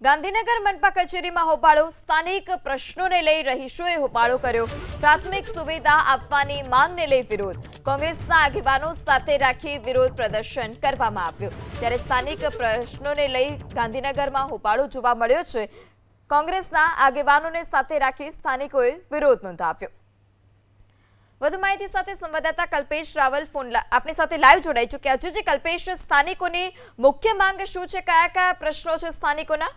ગાંધીનગર મનપા કચેરીમાં હોબાળો, સ્થાનિક પ્રશ્નોને લઈ રહીશોએ હોબાળો કર્યો। પ્રાથમિક સુવિધા આપવાની માંગને લઈ વિરોધ, કોંગ્રેસના આગેવાનો સાથે રાખી વિરોધ પ્રદર્શન કરવામાં આવ્યું। ત્યારે સ્થાનિક પ્રશ્નોને લઈ ગાંધીનગરમાં હોબાળો જોવા મળ્યો છે। કોંગ્રેસના આગેવાનોને સાથે રાખી સ્થાનિકોએ વિરોધ નોંધાવ્યો। વધુ માહિતી સાથે સંવાદદાતા કલ્પેશ રાવલ આપણી સાથે લાઈવ જોડાઈ ચૂક્યા છે। કલ્પેશ, સ્થાનિકોની મુખ્ય માંગ શું છે, કયા કયા પ્રશ્નો છે સ્થાનિકોના?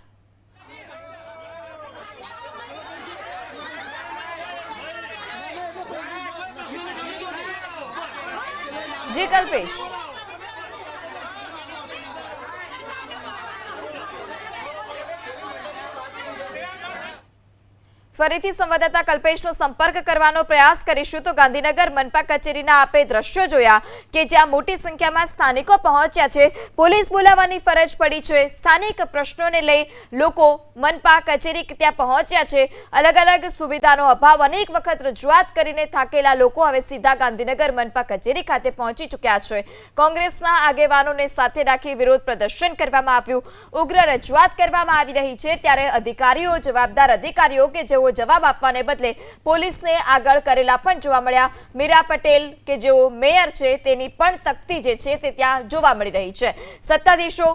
જી કલ્પેશ। ફરીથી સંવાદદાતા કલ્પેશનો સંપર્ક કરવાનો પ્રયાસ કરીશું। તો ગાંધીનગર મનપા કચેરીના આપે દ્રશ્યો જોયા કે જ્યાં મોટી સંખ્યામાં સ્થાનિકો પહોંચ્યા છે, પોલીસ બોલાવવાની ફરજ પડી છે। સ્થાનિક પ્રશ્નોને લઈ લોકો મનપા કચેરી ત્યાં પહોંચ્યા છે। અલગ અલગ સુવિધાનો અભાવ, અનેક વખત રજૂઆત કરીને થાકેલા લોકો હવે સીધા ગાંધીનગર મનપા કચેરી ખાતે પહોંચી ચૂક્યા છે। કોંગ્રેસના આગેવાનોને સાથે રાખી વિરોધ પ્રદર્શન કરવામાં આવ્યું, ઉગ્ર રજૂઆત કરવામાં આવી રહી છે। ત્યારે અધિકારીઓ, જવાબદાર અધિકારીઓ કે જેઓ જવાબ આપવાને બદલે પોલીસને આગળ કરેલા પણ જોવા મળ્યા। મીરા પટેલ કે જેઓ મેયર છે તેની પણ તકતી જે છે તે ત્યાં જોવા મળી રહી છે। સત્તાધીશો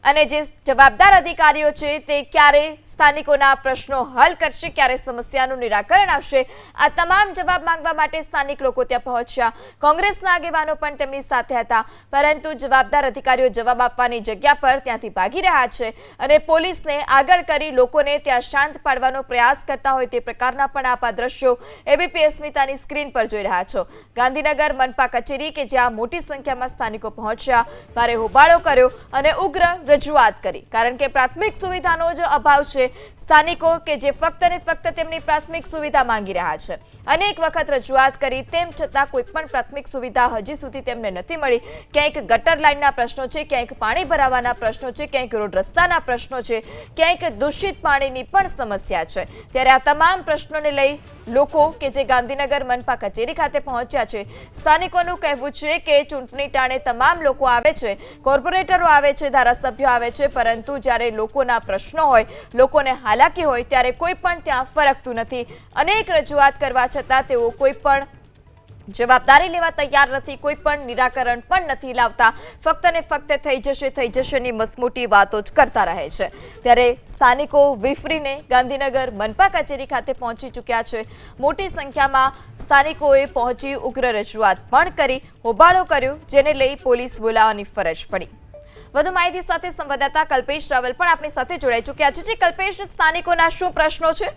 અને જે જવાબદાર અધિકારીઓ છે તે ક્યારે સ્થાનિકોના પ્રશ્નો હલ કરશે, ક્યારે સમસ્યાનું નિરાકરણ આવશે, આ તમામ જવાબ માંગવા માટે સ્થાનિક લોકો ત્યાં પહોંચ્યા। કોંગ્રેસના આગેવાનો પણ તેમની સાથે હતા, પરંતુ જવાબદાર અધિકારીઓ જવાબ આપવાની જગ્યા પર ત્યાંથી ભાગી રહ્યા છે અને પોલીસને આગળ કરી લોકોને ત્યાં શાંત પાડવાનો પ્રયાસ કરતા હોય તે પ્રકારના પણ આપ આ દ્રશ્યો એબીપી અસ્મિતાની સ્ક્રીન પર જોઈ રહ્યા છો। ગાંધીનગર મનપા કચેરી કે જ્યાં મોટી સંખ્યામાં સ્થાનિકો પહોંચ્યા, ભારે હોબાળો કર્યો અને ઉગ્ર રજૂઆત કરી, કારણ કે પ્રાથમિક સુવિધાનો જ અભાવ છે। સ્થાનિકો કે જે ફક્ત ને ફક્ત તેમની પ્રાથમિક સુવિધા માંગી રહ્યા છે, અનેક વખત રજૂઆત કરી તેમ છતાં કોઈ પણ પ્રાથમિક સુવિધા હજી સુધી તેમને નથી મળી। ક્યાંક ગટર લાઇનના પ્રશ્નો છે, ક્યાંક પાણી ભરાવાના પ્રશ્નો છે, ક્યાંક રોડ રસ્તાના પ્રશ્નો છે, ક્યાંક દૂષિત પાણીની પણ સમસ્યા છે। ત્યારે આ તમામ પ્રશ્નોને લઈ લોકો કે જે ગાંધીનગર મનપા કચેરી ખાતે પહોંચ્યા છે, સ્થાનિકોનું કહેવું છે કે ચૂંટણી ટાણે તમામ લોકો આવે છે, કોર્પોરેટરો આવે છે, ધારાસભ્યો આવે છે, પરંતુ જ્યારે લોકોના પ્રશ્નો હોય, લોકોને હાલાકી હોય ત્યારે કોઈ પણ ત્યાં ફરકતું નથી। અનેક રજૂઆત કરવા છતાં તેઓ કોઈ પણ જવાબદારી લેવા તૈયાર નથી, કોઈ પણ નિરાકરણ પણ નથી લાવતા, ફક્ત ને ફક્ત થઈ જશેની મસમોટી વાતો જ કરતા રહે છે। ત્યારે સ્થાનિકો વિફરીને ગાંધીનગર મનપા કચેરી ખાતે પહોંચી ચૂક્યા છે। મોટી સંખ્યામાં સ્થાનિકોએ પહોંચી ઉગ્ર રજૂઆત પણ કરી, હોબાળો કર્યો, જેને લઈ પોલીસ બોલાવવાની ફરજ પડી। વધુ માહિતી સાથે સંવાદદાતા કલ્પેશ રાવલ પણ આપણી સાથે જોડાઈ ચૂક્યા છે। કલ્પેશ, સ્થાનિકોના શું પ્રશ્નો છે?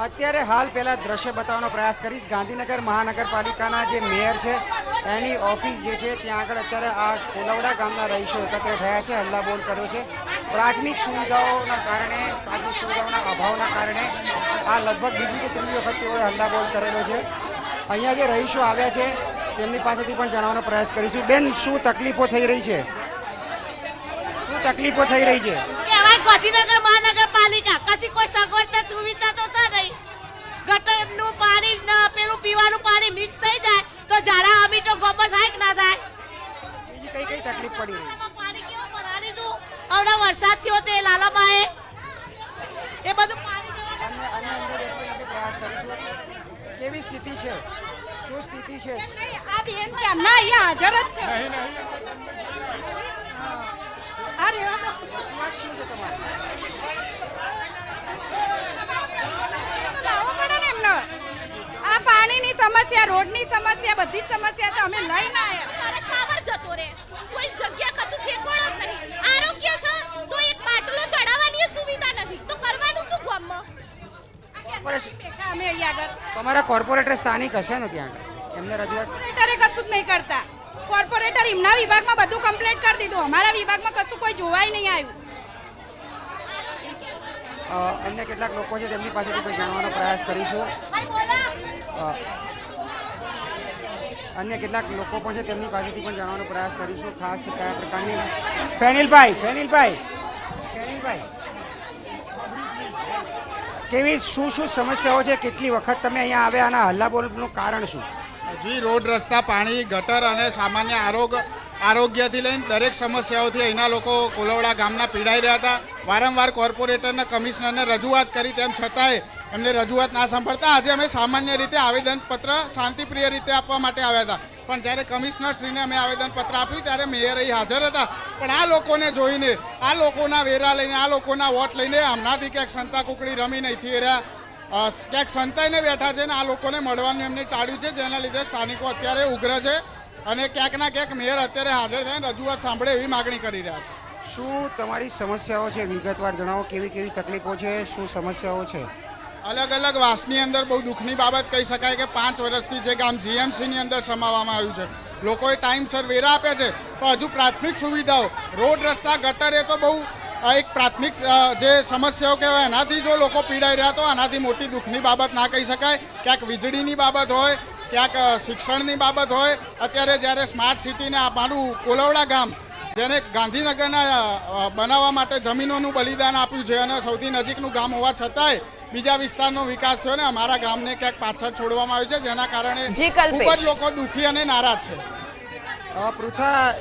અત્યારે હાલ પહેલા દ્રશ્ય બતાવવાનો પ્રયાસ કરીશ। ગાંધીનગર મહાનગરપાલિકાના જે મેયર છે એની ઓફિસ જે છે ત્યાં આગળ અત્યારે આ કોલવડા ગામના રહીશો એકત્ર થયા છે, હલ્લાબોલ કર્યો છે। પ્રાથમિક સુવિધાઓના કારણે, પ્રાથમિક સુવિધાઓના અભાવના કારણે આ લગભગ બીજી કે ત્રીજી વખત તેઓએ હલ્લાબોલ કરેલો છે। અહીંયા જે રહીશો આવ્યા છે તેમની પાસેથી પણ જાણવાનો પ્રયાસ કરીશું। બેન, શું તકલીફો થઈ રહી છે? શું તકલીફો થઈ રહી છે? ગાંધીનગર મહાનગરપાલિકા કશી કોઈ સગવડતા સુવિધા તો નહીં। ગટરનું પાણી પેલું પીવાનું પાણી મિક્સ થઈ જાય તો ઝાડા અમી તો ગોબર થાય કે ના થાય? બીજી કઈ તકલીફ પડી રહી? પાણી કેવું ભરાડી દઉં, હમણાં વરસાદ થયો તે લાલામાએ એ બધું પાણી પ્રયાસ કરીશું। કેવી સ્થિતિ છે? શું સ્થિતિ છે? આ બેન કેમ ના અહીંયા હાજર જ છે? આ રેવા દો। વાત શું છે તમારી? આ પાણીની સમસ્યા, રોડની સમસ્યા, બધી જ સમસ્યા તો અમે લઈને આવ્યા। કાવર જતો રે, કોઈ જગ્યા કશું ઠેકાણો જ નહીં। આરોગ્ય છે તો એક બાટલો ચડાવવાની સુવિધા નથી, તો કરવાનું શું ગામમાં? અમે અહીંયા આગળ તમારા કોર્પોરેટર સ્થાનિક હશે ને ત્યાં આગળ, એમને રજૂઆત? કોર્પોરેટરે કશું જ નહીં કરતા। કોર્પોરેટર એમના વિભાગમાં બધું કમ્પ્લીટ કરી દીધું, અમારા વિભાગમાં કશું કોઈ જોવાય નહીં આવ્યું। અન્ય કેટલાક લોકો છે તેમની પાસેથી પણ જાણવાનો પ્રયાસ કરીશું। અન્ય કેટલાક લોકો પણ છે તેમની પાસેથી પણ જાણવાનો પ્રયાસ કરીશું। ખાસ કયા પ્રકારની ફેનિલભાઈ કેવી શું સમસ્યાઓ છે? કેટલી વખત તમે અહીંયા આવ્યા? આના હલ્લાબોલનું કારણ શું? જી, રોડ રસ્તા, પાણી, ગટર અને સામાન્ય આરોગ્યથી લઈને દરેક સમસ્યાઓથી અહીંના લોકો કોલવડા ગામના પીડાઈ રહ્યા હતા. વારંવાર કોર્પોરેટરના કમિશનરને રજૂઆત કરી, તેમ છતાંય એમને રજૂઆત ના સાંભળતા આજે અમે સામાન્ય રીતે આવેદનપત્ર શાંતિપ્રિય રીતે આપવા માટે આવ્યા હતા. પણ જ્યારે કમિશનરશ્રીને અમે આવેદનપત્ર આપ્યું ત્યારે મેયર અહીં હાજર હતા. પણ આ લોકોને જોઈને, આ લોકોના વેરા લઈને, આ લોકોના વોટ લઈને હમણાંથી ક્યાંક સંતા કુકડી રમી નથી રહ્યા, ક્યાંક સંતાઈને બેઠા છે ને આ લોકોને મળવાનું એમને ટાળ્યું છે, જેના લીધે સ્થાનિકો અત્યારે ઉગ્ર છે અને ક્યાંક ના ક્યાંક મેયર અત્યારે હાજર થઈને રજૂઆત સાંભળે એવી માગણી કરી રહ્યા છે. શું તમારી સમસ્યાઓ છે વિગતવાર જણાવો, કેવી કેવી તકલીફો છે, શું સમસ્યાઓ છે? અલગ અલગ વાસની અંદર બહુ દુઃખની બાબત કહી શકાય કે 5 વર્ષથી જે ગામ જીએમસીની અંદર સમાવવામાં આવ્યું છે, લોકોએ ટાઈમસર વેરા આપ્યા છે, પણ હજુ પ્રાથમિક સુવિધાઓ, રોડ રસ્તા, ગટર એ તો બહુ એક પ્રાથમિક જે સમસ્યાઓ કહેવાય એનાથી જો લોકો પીડાઈ રહ્યા તો આનાથી મોટી દુઃખની બાબત ના કહી શકાય. ક્યાંક વીજળીની બાબત હોય, ક્યાંક શિક્ષણની બાબત હોય. અત્યારે જ્યારે સ્માર્ટ સિટીને અમારું કોલવડા ગામ, જેને ગાંધીનગરના બનાવવા માટે જમીનોનું બલિદાન આપ્યું છે અને સૌથી નજીકનું ગામ હોવા છતાંય બીજા વિસ્તારનો વિકાસ થયો ને અમારા ગામને ક્યાંક પાછળ છોડવામાં આવ્યું છે, જેના કારણે ખૂબ જ લોકો દુઃખી અને નારાજ છે. પૃથા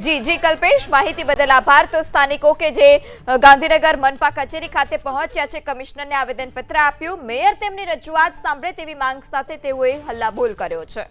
જી કલ્પેશ, માહિતી બદલ આભાર. તો સ્થાનિકો કે જે ગાંધીનગર મનપા કચેરી ખાતે પહોંચ્યા છે, કમિશનરને આવેદનપત્ર આપ્યું, મેયર તેમની રજૂઆત સાંભળે તેવી માંગ સાથે તેઓએ હલ્લાબોલ કર્યો છે.